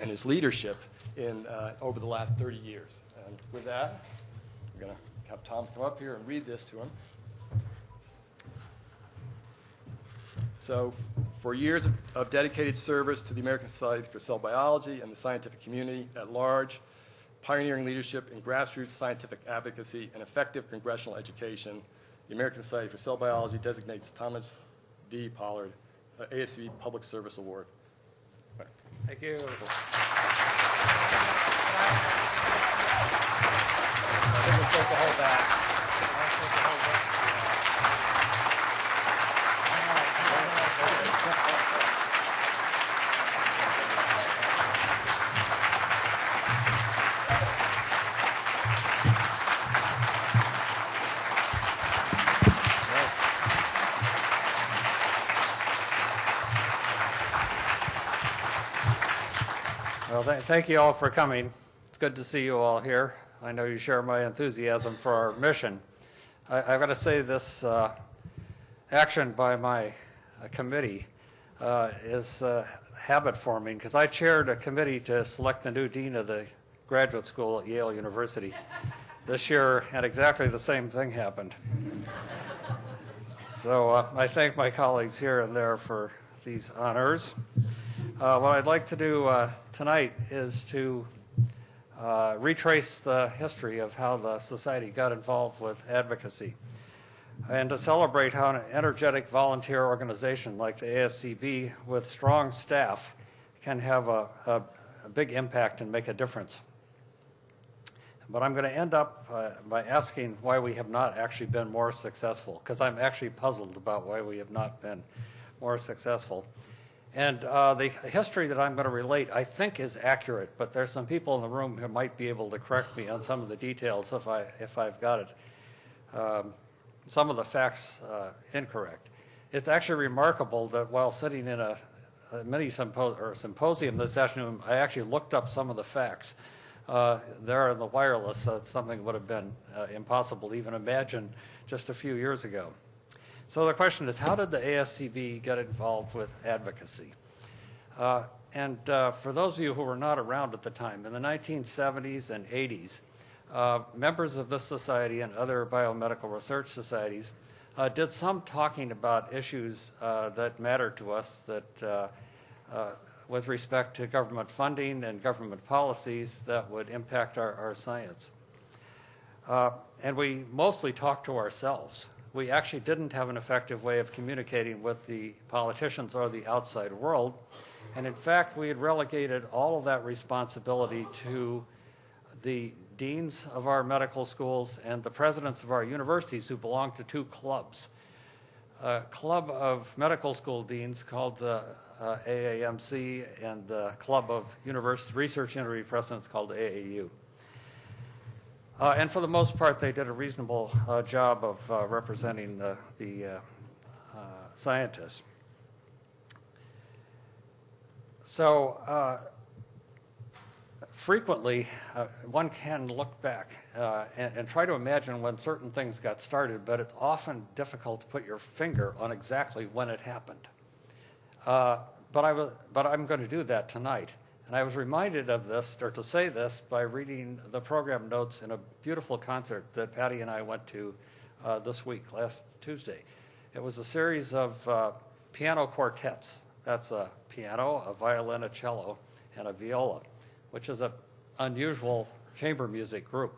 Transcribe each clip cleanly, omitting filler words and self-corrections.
and his leadership in, over the last 30 years. And with that, I'm going to have Tom come up here and read this to him. So, for years of dedicated service to the American Society for Cell Biology and the scientific community at large, pioneering leadership in grassroots scientific advocacy and effective congressional education, the American Society for Cell Biology designates Thomas D. Pollard ASCB Public Service Award. Thank you. I think we'll take the whole back. Well, thank you all for coming. It's good to see you all here. I know you share my enthusiasm for our mission. I've got to say this action by my committee is habit forming, because I chaired a committee to select the new dean of the graduate school at Yale University this year, and exactly the same thing happened. So I thank my colleagues here and there for these honors. What I'd like to do tonight is to retrace the history of how the Society got involved with advocacy, and to celebrate how an energetic volunteer organization like the ASCB with strong staff can have a big impact and make a difference. But I'm going to end up by asking why we have not actually been more successful, because I'm actually puzzled about why we have not been more successful. And the history that I'm going to relate, I think, is accurate, but there's some people in the room who might be able to correct me on some of the details if I've got it, some of the facts incorrect. It's actually remarkable that while sitting in a mini symposium this afternoon, I actually looked up some of the facts. There in the wireless, something that would have been impossible to even imagine just a few years ago. So the question is, how did the ASCB get involved with advocacy? For those of you who were not around at the time, in the 1970s and 80s, members of this society and other biomedical research societies did some talking about issues that matter to us that with respect to government funding and government policies that would impact our science. And we mostly talked to ourselves. We actually didn't have an effective way of communicating with the politicians or the outside world. And in fact, we had relegated all of that responsibility to the deans of our medical schools and the presidents of our universities, who belonged to two clubs. A club of medical school deans called the AAMC, and the club of university research university presidents called AAU. And for the most part, they did a reasonable job of representing the scientists. So frequently, one can look back and try to imagine when certain things got started, but it's often difficult to put your finger on exactly when it happened. But I'm going to do that tonight. And I was reminded of this, or to say this, by reading the program notes in a beautiful concert that Patty and I went to this week, last Tuesday. It was a series of piano quartets. That's a piano, a violin, a cello, and a viola, which is an unusual chamber music group.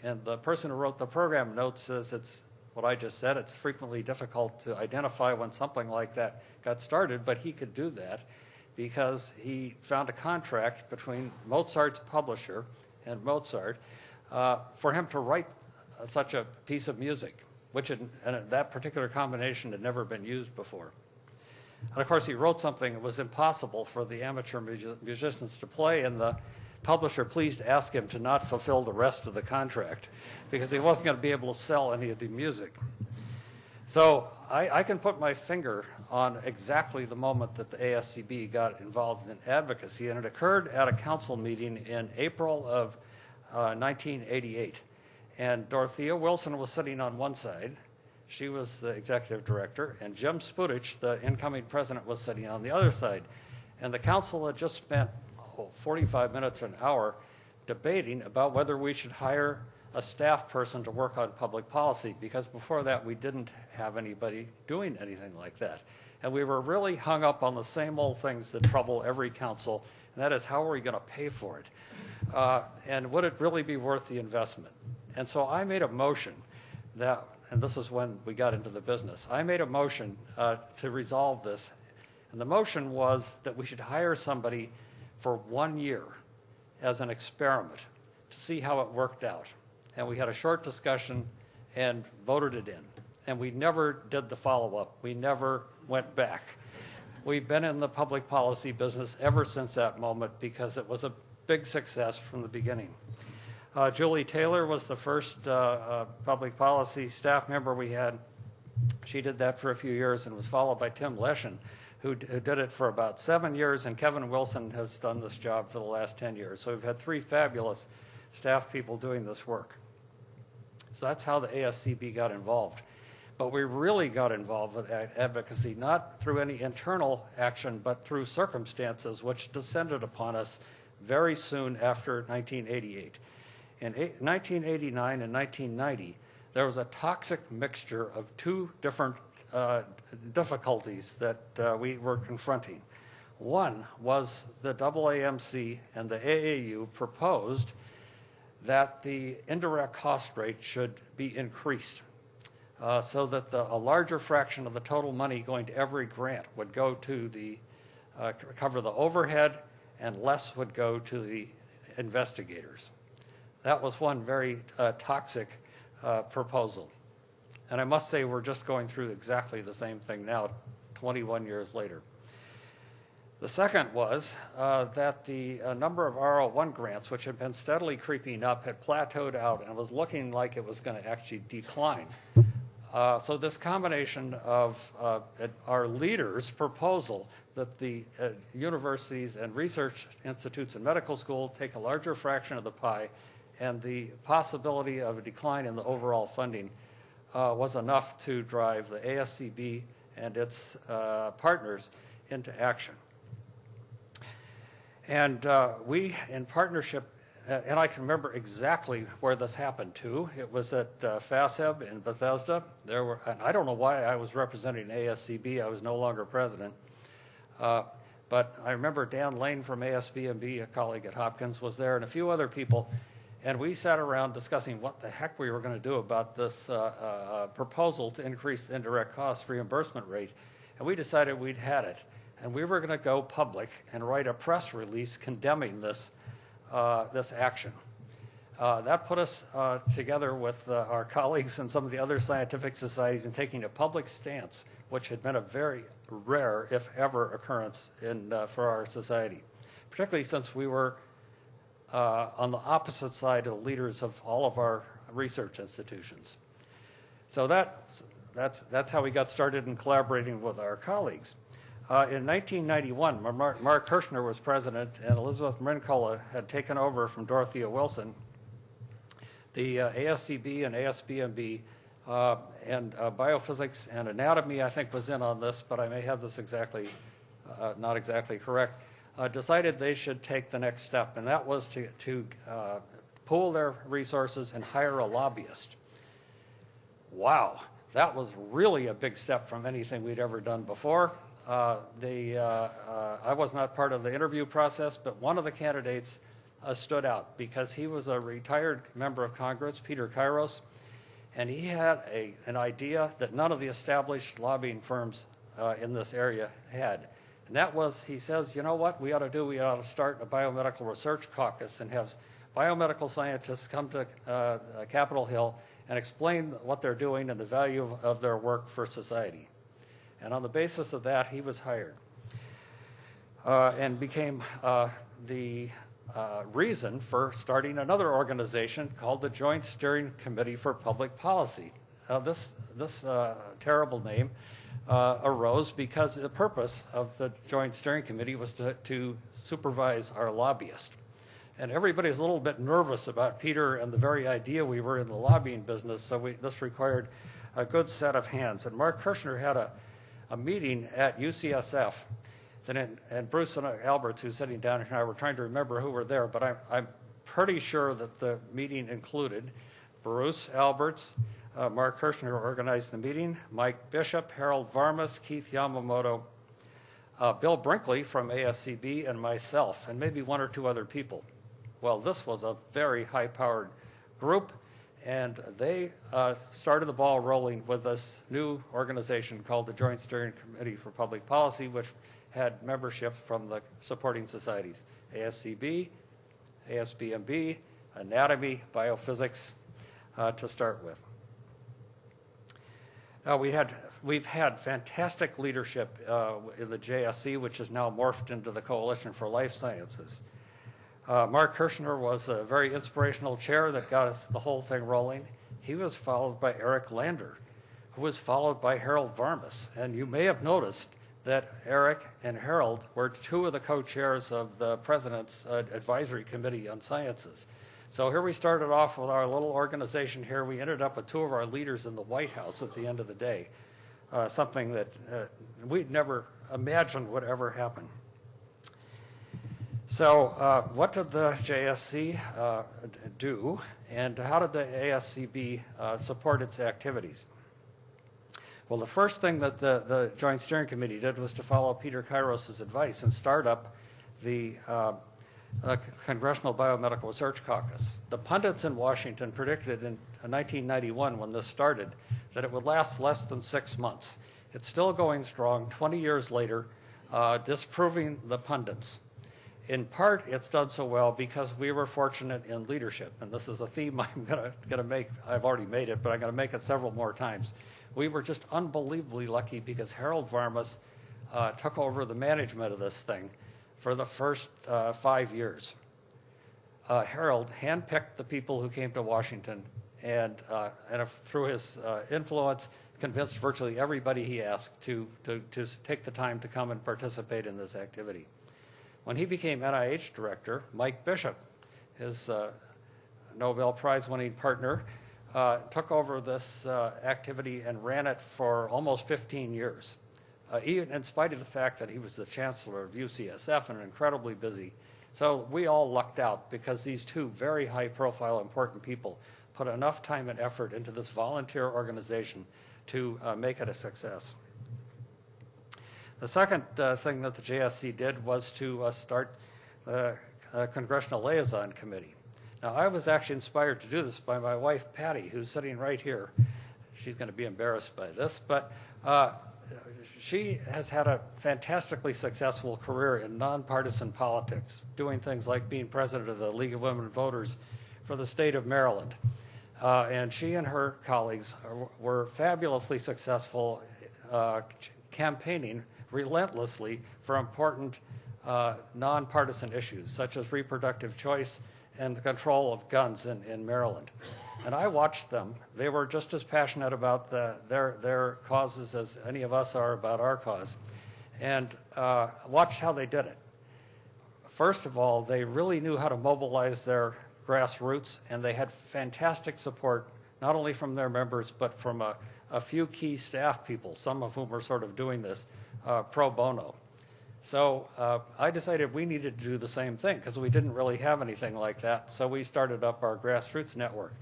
And the person who wrote the program notes says it's what I just said. It's frequently difficult to identify when something like that got started, but he could do that because he found a contract between Mozart's publisher and Mozart for him to write such a piece of music, which and that particular combination had never been used before. And of course, he wrote something that was impossible for the amateur musicians to play, and the publisher pleased to ask him to not fulfill the rest of the contract because he wasn't going to be able to sell any of the music. So I can put my finger on exactly the moment that the ASCB got involved in advocacy, and it occurred at a council meeting in April of 1988. And Dorothea Wilson was sitting on one side. She was the executive director, and Jim Sputich, the incoming president, was sitting on the other side. And the council had just spent 45 minutes, an hour, debating about whether we should hire a staff person to work on public policy, because before that we didn't have anybody doing anything like that. And we were really hung up on the same old things that trouble every council, and that is, how are we going to pay for it? And would it really be worth the investment? And so I made a motion that, and this is when we got into the business, I made a motion to resolve this. And the motion was that we should hire somebody for 1 year as an experiment to see how it worked out. And we had a short discussion and voted it in. And we never did the follow-up. We never went back. We've been in the public policy business ever since that moment because it was a big success from the beginning. Julie Taylor was the first public policy staff member we had. She did that for a few years and was followed by Tim Leshen, who did it for about 7 years, and Kevin Wilson has done this job for the last 10 years. So we've had 3 fabulous staff people doing this work. So that's how the ASCB got involved. But we really got involved with advocacy, not through any internal action, but through circumstances which descended upon us very soon after 1988. In 1989 and 1990, there was a toxic mixture of 2 different difficulties that we were confronting. One was the AAMC and the AAU proposed that the indirect cost rate should be increased so that a larger fraction of the total money going to every grant would go to the cover the overhead, and less would go to the investigators. That was one very toxic proposal. And I must say, we're just going through exactly the same thing now, 21 years later. The second was that the number of R01 grants, which had been steadily creeping up, had plateaued out and was looking like it was going to actually decline. So this combination of our leaders' proposal that the universities and research institutes and medical school take a larger fraction of the pie, and the possibility of a decline in the overall funding was enough to drive the ASCB and its partners into action. And we, in partnership, and I can remember exactly where this happened too. It was at FASEB in Bethesda. And I don't know why I was representing ASCB. I was no longer president. But I remember Dan Lane from ASBMB, a colleague at Hopkins, was there, and a few other people. And we sat around discussing what the heck we were going to do about this proposal to increase the indirect cost reimbursement rate. And we decided we'd had it. And we were going to go public and write a press release condemning this action. That put us together with our colleagues and some of the other scientific societies in taking a public stance, which had been a very rare, if ever, occurrence for our society, particularly since we were on the opposite side of the leaders of all of our research institutions. So that's how we got started in collaborating with our colleagues. In 1991, Mark Hirschner was president, and Elizabeth Mrinkola had taken over from Dorothea Wilson. The ASCB and ASBMB and biophysics and anatomy, I think, was in on this, but I may have this not exactly correct, decided they should take the next step, and that was to pool their resources and hire a lobbyist. Wow, that was really a big step from anything we'd ever done before. I was not part of the interview process, but one of the candidates stood out because he was a retired member of Congress, Peter Kairos, and he had an idea that none of the established lobbying firms in this area had. And that was, he says, you know what we ought to do? We ought to start a biomedical research caucus and have biomedical scientists come to Capitol Hill and explain what they're doing and the value of their work for society. And on the basis of that, he was hired and became the reason for starting another organization called the Joint Steering Committee for Public Policy. This terrible name arose because the purpose of the Joint Steering Committee was to supervise our lobbyist. And everybody's a little bit nervous about Peter and the very idea we were in the lobbying business, so this required a good set of hands. And Mark Kirshner had a meeting at UCSF and Bruce and Alberts, who's sitting down here, and I were trying to remember who were there, but I'm pretty sure that the meeting included Bruce Alberts, Mark Kirshner organized the meeting, Mike Bishop, Harold Varmus, Keith Yamamoto, Bill Brinkley from ASCB, and myself, and maybe one or two other people. Well, this was a very high-powered group, and they started the ball rolling with this new organization called the Joint Steering Committee for Public Policy, which had membership from the supporting societies, ASCB, ASBMB, anatomy, biophysics, to start with. Now, we've had fantastic leadership in the JSC, which has now morphed into the Coalition for Life Sciences. Mark Kirshner was a very inspirational chair that got us the whole thing rolling. He was followed by Eric Lander, who was followed by Harold Varmus. And you may have noticed that Eric and Harold were two of the co-chairs of the President's Advisory Committee on Sciences. So here we started off with our little organization here. We ended up with two of our leaders in the White House at the end of the day, something that we'd never imagined would ever happen. So what did the JSC do, and how did the ASCB support its activities? Well, the first thing that the Joint Steering Committee did was to follow Peter Kairos' advice and start up the Congressional Biomedical Research Caucus. The pundits in Washington predicted in 1991, when this started, that it would last less than 6 months. It's still going strong 20 years later, disproving the pundits. In part, it's done so well because we were fortunate in leadership, and this is a theme I'm going to make. I've already made it, but I'm going to make it several more times. We were just unbelievably lucky because Harold Varmus took over the management of this thing for the first 5 years. Harold handpicked the people who came to Washington, and through his influence, convinced virtually everybody he asked to take the time to come and participate in this activity. When he became NIH director, Mike Bishop, his Nobel Prize-winning partner, took over this activity and ran it for almost 15 years. Even in spite of the fact that he was the chancellor of UCSF and incredibly busy. So we all lucked out because these two very high-profile, important people put enough time and effort into this volunteer organization to make it a success. The second thing that the JSC did was to start the Congressional Liaison Committee. Now, I was actually inspired to do this by my wife, Patty, who's sitting right here. She's going to be embarrassed by this, but she has had a fantastically successful career in nonpartisan politics, doing things like being president of the League of Women Voters for the state of Maryland. And she and her colleagues were fabulously successful campaigning relentlessly for important nonpartisan issues, such as reproductive choice and the control of guns in Maryland. And I watched them. They were just as passionate about their causes as any of us are about our cause, and watched how they did it. First of all, they really knew how to mobilize their grassroots, and they had fantastic support, not only from their members, but from a few key staff people, some of whom were sort of doing this pro bono. So I decided we needed to do the same thing because we didn't really have anything like that. So we started up our grassroots network.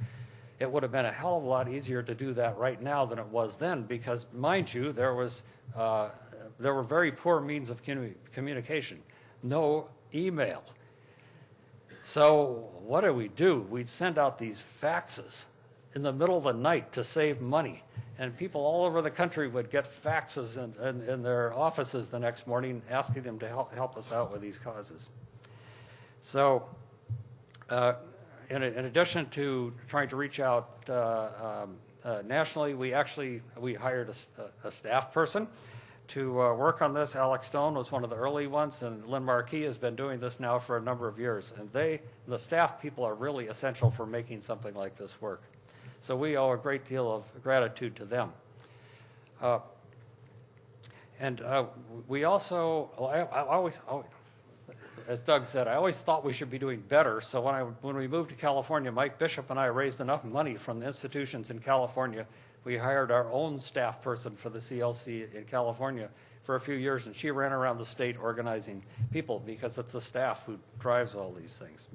It would have been a hell of a lot easier to do that right now than it was then because, mind you, there were very poor means of communication. No email. So what do? We'd send out these faxes in the middle of the night to save money. And people all over the country would get faxes in their offices the next morning asking them to help us out with these causes. So in addition to trying to reach out nationally, we hired a staff person to work on this. Alex Stone was one of the early ones, and Lynn Marquis has been doing this now for a number of years. And the staff people are really essential for making something like this work. So we owe a great deal of gratitude to them. We also, I always, as Doug said, I always thought we should be doing better. So when we moved to California, Mike Bishop and I raised enough money from the institutions in California we hired our own staff person for the CLC in California for a few years, and she ran around the state organizing people because it's the staff who drives all these things.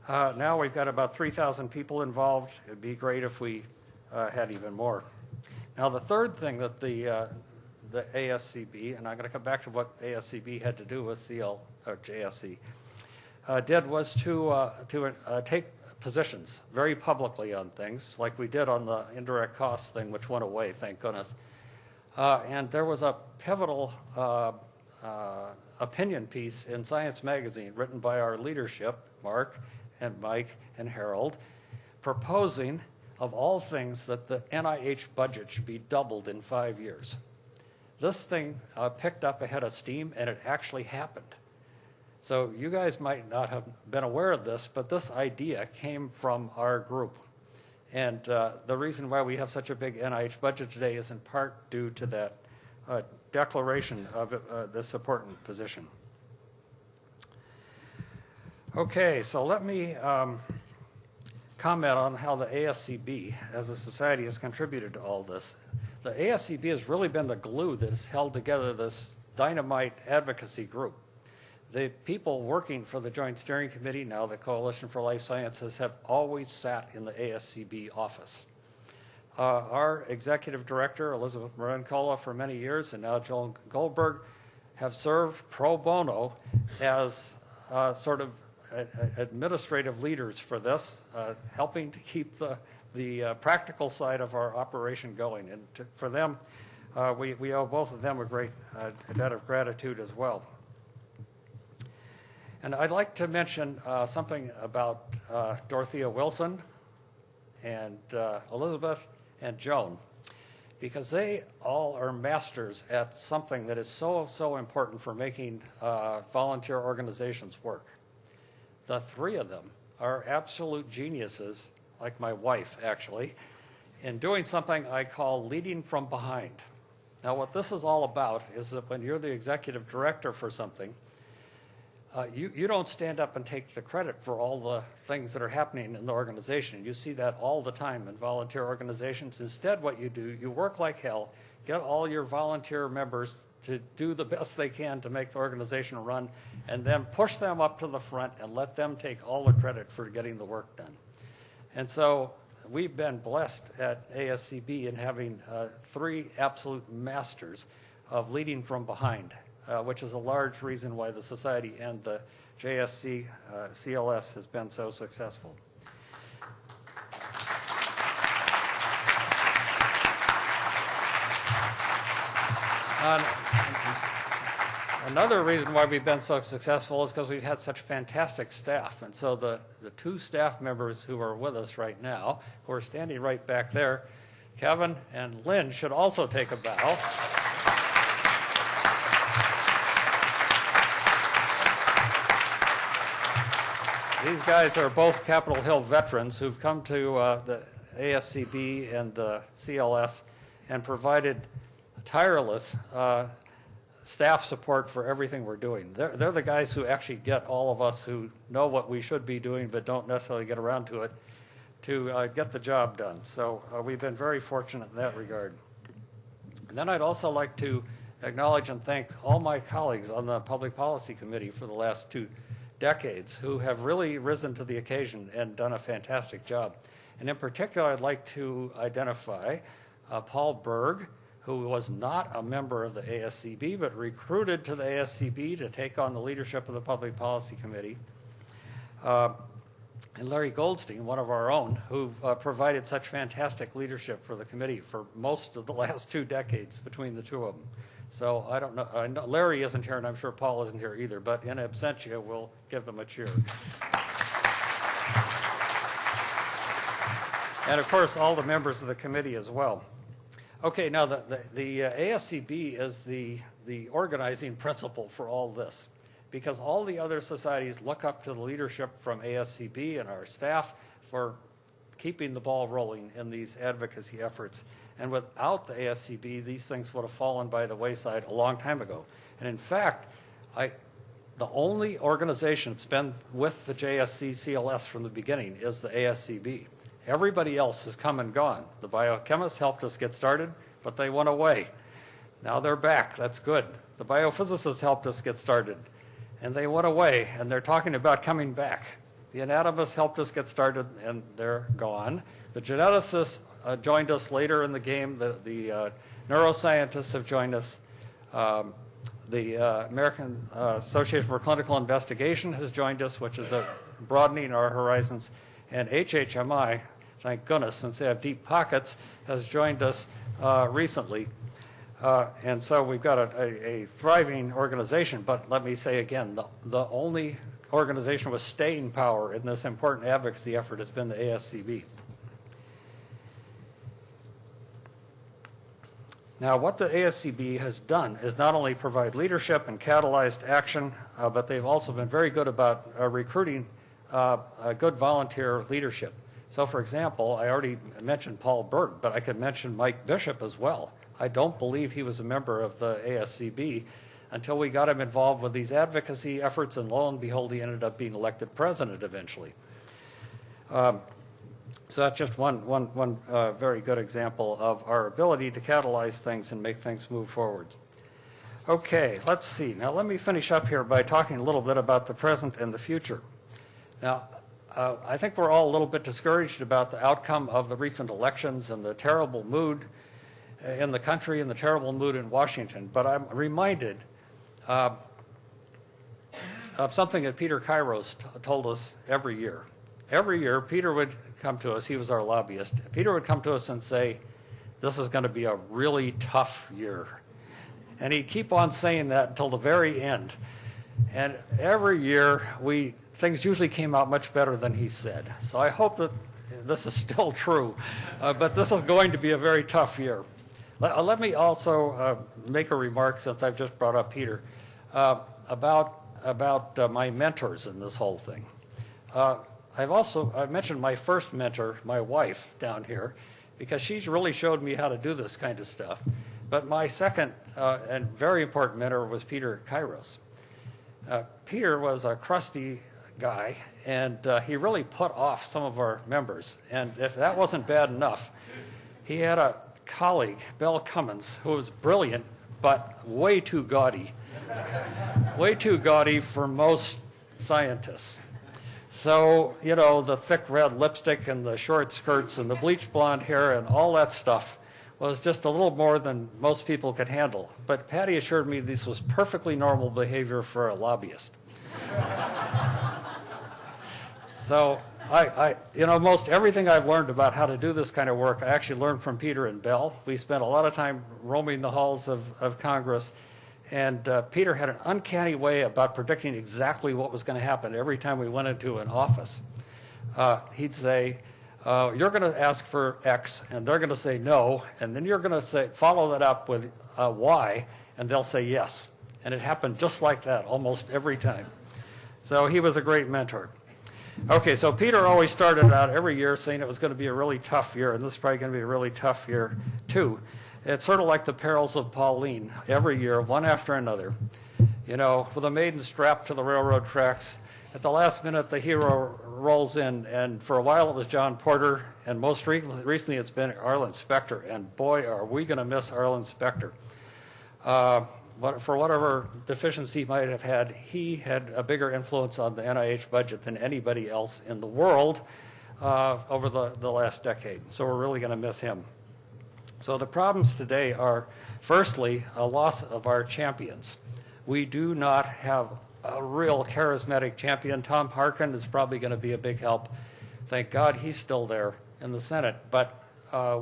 Now we've got about 3,000 people involved. It'd be great if we had even more. Now the third thing that the ASCB, and I'm going to come back to what ASCB had to do with JSC, did was to take positions very publicly on things, like we did on the indirect costs thing, which went away, thank goodness. And there was a pivotal opinion piece in Science Magazine written by our leadership, Mark and Mike and Harold, proposing, of all things, that the NIH budget should be doubled in 5 years. This thing picked up a head of steam, and it actually happened. So you guys might not have been aware of this, but this idea came from our group. And the reason why we have such a big NIH budget today is in part due to that declaration of this important position. Okay, so let me comment on how the ASCB as a society has contributed to all this. The ASCB has really been the glue that has held together this dynamite advocacy group. The people working for the Joint Steering Committee, now the Coalition for Life Sciences, have always sat in the ASCB office. Our executive director, Elizabeth Marincola, for many years, and now Joan Goldberg, have served pro bono as sort of administrative leaders for this, helping to keep the practical side of our operation going. And for them, we owe both of them a great debt of gratitude as well. And I'd like to mention something about Dorothea Wilson and Elizabeth and Joan, because they all are masters at something that is so important for making volunteer organizations work. The three of them are absolute geniuses, like my wife actually, in doing something I call leading from behind. Now what this is all about is that when you're the executive director for something, you don't stand up and take the credit for all the things that are happening in the organization. You see that all the time in volunteer organizations. Instead, what you do, you work like hell, get all your volunteer members to do the best they can to make the organization run, and then push them up to the front and let them take all the credit for getting the work done. And so we've been blessed at ASCB in having three absolute masters of leading from behind, which is a large reason why the Society and the JSC CLS has been so successful. Another reason why we've been so successful is because we've had such fantastic staff. And so the two staff members who are with us right now, who are standing right back there, Kevin and Lynn, should also take a bow. These guys are both Capitol Hill veterans who've come to the ASCB and the CLS and provided tireless staff support for everything we're doing. They're the guys who actually get all of us who know what we should be doing but don't necessarily get around to it to get the job done. So we've been very fortunate in that regard. And then I'd also like to acknowledge and thank all my colleagues on the Public Policy Committee for the last 2 decades who have really risen to the occasion and done a fantastic job. And in particular, I'd like to identify Paul Berg, who was not a member of the ASCB, but recruited to the ASCB to take on the leadership of the Public Policy Committee. And Larry Goldstein, one of our own, who provided such fantastic leadership for the committee for most of the last 2 decades between the two of them. So I don't know, Larry isn't here, and I'm sure Paul isn't here either, but in absentia, we'll give them a cheer. And of course, all the members of the committee as well. Okay, now the ASCB is the organizing principle for all this, because all the other societies look up to the leadership from ASCB and our staff for keeping the ball rolling in these advocacy efforts. And without the ASCB, these things would have fallen by the wayside a long time ago. And in fact, the only organization that's been with the JSC CLS from the beginning is the ASCB. Everybody else has come and gone. The biochemists helped us get started, but they went away. Now they're back. That's good. The biophysicists helped us get started, and they went away, and they're talking about coming back. The anatomists helped us get started, and they're gone. The geneticists joined us later in the game. The neuroscientists have joined us. The American Association for Clinical Investigation has joined us, which is broadening our horizons. And HHMI, thank goodness, since they have deep pockets, has joined us recently. And so we've got a thriving organization. But let me say again, the only organization with staying power in this important advocacy effort has been the ASCB. Now, what the ASCB has done is not only provide leadership and catalyzed action, but they've also been very good about recruiting good volunteer leadership. So, for example, I already mentioned Paul Berg, but I could mention Mike Bishop as well. I don't believe he was a member of the ASCB until we got him involved with these advocacy efforts, and lo and behold, he ended up being elected president eventually. So that's just one very good example of our ability to catalyze things and make things move forward. Okay, let's see. Now let me finish up here by talking a little bit about the present and the future. Now, I think we're all a little bit discouraged about the outcome of the recent elections and the terrible mood in the country and the terrible mood in Washington. But I'm reminded of something that Peter Kairos told us every year. Every year, Peter would come to us. He was our lobbyist. Peter would come to us and say, this is going to be a really tough year. And he'd keep on saying that until the very end. And every year, things usually came out much better than he said. So I hope that this is still true. But this is going to be a very tough year. Let me also make a remark, since I've just brought up Peter, about my mentors in this whole thing. I've mentioned my first mentor, my wife, down here, because she's really showed me how to do this kind of stuff. But my second and very important mentor was Peter Kairos. Peter was a crusty guy, and he really put off some of our members. And if that wasn't bad enough, he had a colleague, Bell Cummins, who was brilliant, but way too gaudy. Way too gaudy for most scientists. So, you know, the thick red lipstick and the short skirts and the bleached blonde hair and all that stuff was just a little more than most people could handle. But Patty assured me this was perfectly normal behavior for a lobbyist. So most everything I've learned about how to do this kind of work, I actually learned from Peter and Bell. We spent a lot of time roaming the halls of Congress. And Peter had an uncanny way about predicting exactly what was going to happen every time we went into an office. He'd say, you're going to ask for X, and they're going to say no, and then you're going to follow that up with Y, and they'll say yes. And it happened just like that almost every time. So he was a great mentor. Okay, so Peter always started out every year saying it was going to be a really tough year, and this is probably going to be a really tough year too. It's sort of like the perils of Pauline, every year, one after another. You know, with a maiden strapped to the railroad tracks, at the last minute the hero rolls in, and for a while it was John Porter, and most recently it's been Arlen Specter, and boy, are we going to miss Arlen Specter. But for whatever deficiency he might have had, he had a bigger influence on the NIH budget than anybody else in the world over the last decade. So we're really going to miss him. So the problems today are, firstly, a loss of our champions. We do not have a real charismatic champion. Tom Harkin is probably going to be a big help. Thank God he's still there in the Senate. But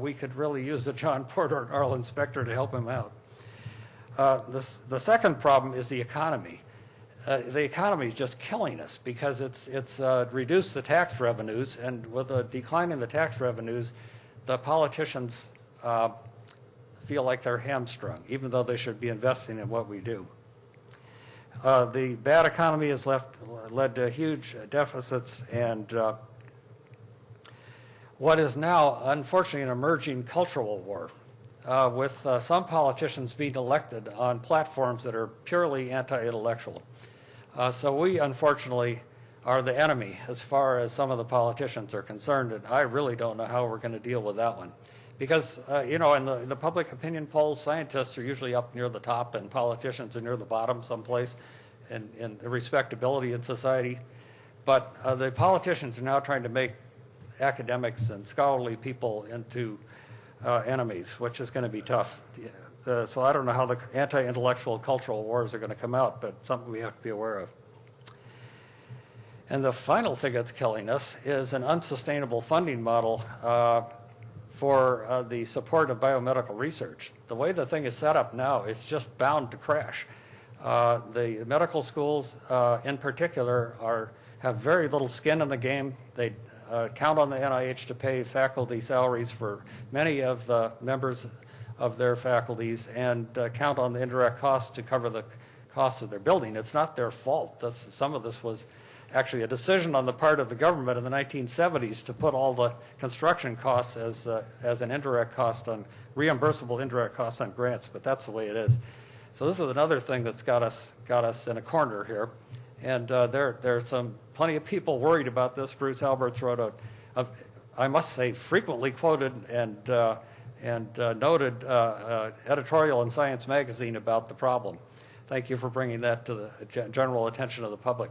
we could really use a John Porter and Arlen Specter to help him out. The second problem is the economy. The economy is just killing us because it's reduced the tax revenues, and with a decline in the tax revenues, the politicians feel like they're hamstrung, even though they should be investing in what we do. The bad economy has led to huge deficits and what is now, unfortunately, an emerging cultural war, with some politicians being elected on platforms that are purely anti-intellectual. So we, unfortunately, are the enemy as far as some of the politicians are concerned, and I really don't know how we're going to deal with that one. Because, you know, in the public opinion polls, scientists are usually up near the top and politicians are near the bottom someplace in respectability in society. But the politicians are now trying to make academics and scholarly people into enemies, which is going to be tough. So I don't know how the anti-intellectual cultural wars are going to come out, but something we have to be aware of. And the final thing that's killing us is an unsustainable funding model for the support of biomedical research. The way the thing is set up now, it's just bound to crash. The medical schools in particular have very little skin in the game. They count on the NIH to pay faculty salaries for many of the members of their faculties and count on the indirect costs to cover the costs of their building. It's not their fault. Some of this was actually a decision on the part of the government in the 1970s to put all the construction costs as an indirect cost on reimbursable indirect costs on grants, but that's the way it is. So this is another thing that's got us in a corner here, and there are plenty of people worried about this. Bruce Alberts wrote I must say, frequently quoted and noted editorial in Science Magazine about the problem. Thank you for bringing that to the general attention of the public.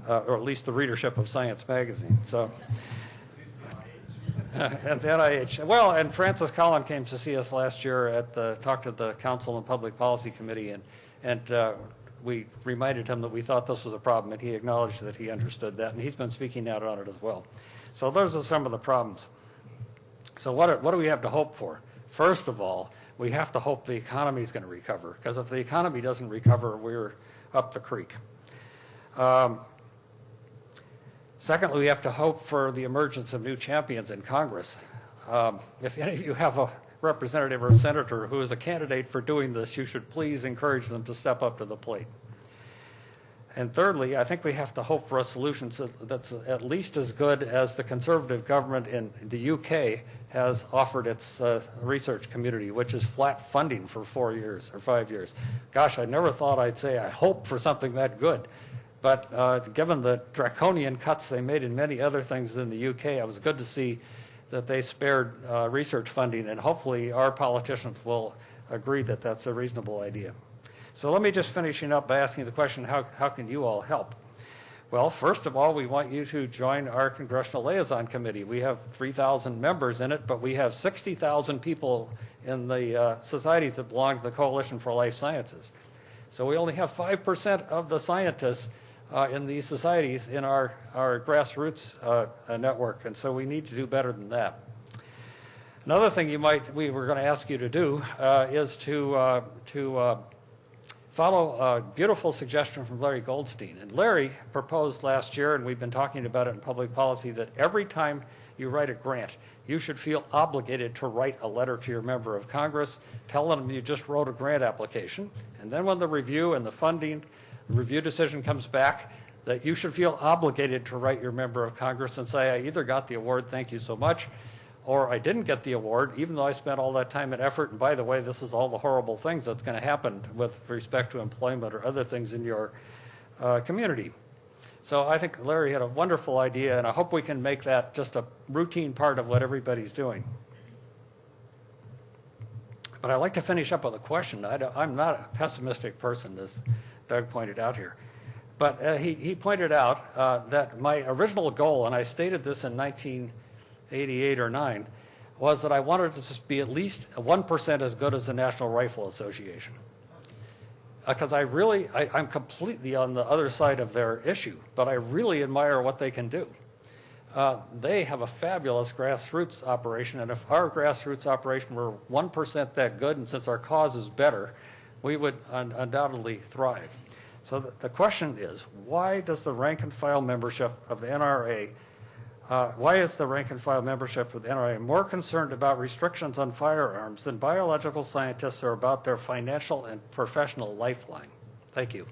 Or at least the readership of Science Magazine. So, and the NIH. Well, and Francis Collin came to see us last year talked to the Council and Public Policy Committee, and we reminded him that we thought this was a problem, and he acknowledged that he understood that, and he's been speaking out on it as well. So those are some of the problems. So what do we have to hope for? First of all, we have to hope the economy is going to recover, because if the economy doesn't recover, we're up the creek. Secondly, we have to hope for the emergence of new champions in Congress. If any of you have a representative or a senator who is a candidate for doing this, you should please encourage them to step up to the plate. And thirdly, I think we have to hope for a solution that's at least as good as the Conservative government in the UK has offered its research community, which is flat funding for 4 years or 5 years. Gosh, I never thought I'd say I hope for something that good. But given the draconian cuts they made in many other things in the UK, it was good to see that they spared research funding, and hopefully our politicians will agree that that's a reasonable idea. So let me just finishing up by asking the question, how can you all help? Well, first of all, we want you to join our Congressional Liaison Committee. We have 3,000 members in it, but we have 60,000 people in the societies that belong to the Coalition for Life Sciences. So we only have 5% of the scientists in these societies in our grassroots network, and so we need to do better than that. Another thing we were going to ask you to do is to follow a beautiful suggestion from Larry Goldstein. And Larry proposed last year, and we've been talking about it in public policy, that every time you write a grant, you should feel obligated to write a letter to your member of Congress, tell them you just wrote a grant application, and then when the review and the funding review decision comes back, that you should feel obligated to write your member of Congress and say, I either got the award, thank you so much, or I didn't get the award, even though I spent all that time and effort, and by the way, this is all the horrible things that's going to happen with respect to employment or other things in your community. So I think Larry had a wonderful idea, and I hope we can make that just a routine part of what everybody's doing. But I'd like to finish up with a question. I'm not a pessimistic person, as Doug pointed out here. But he pointed out that my original goal, and I stated this in 1988 or 9, was that I wanted to just be at least 1% as good as the National Rifle Association. Because I'm completely on the other side of their issue, but I really admire what they can do. They have a fabulous grassroots operation, and if our grassroots operation were 1% that good, and since our cause is better, we would undoubtedly thrive. So the question is, why does the rank and file membership of the NRA, why is the rank and file membership of the NRA more concerned about restrictions on firearms than biological scientists are about their financial and professional lifeline? Thank you.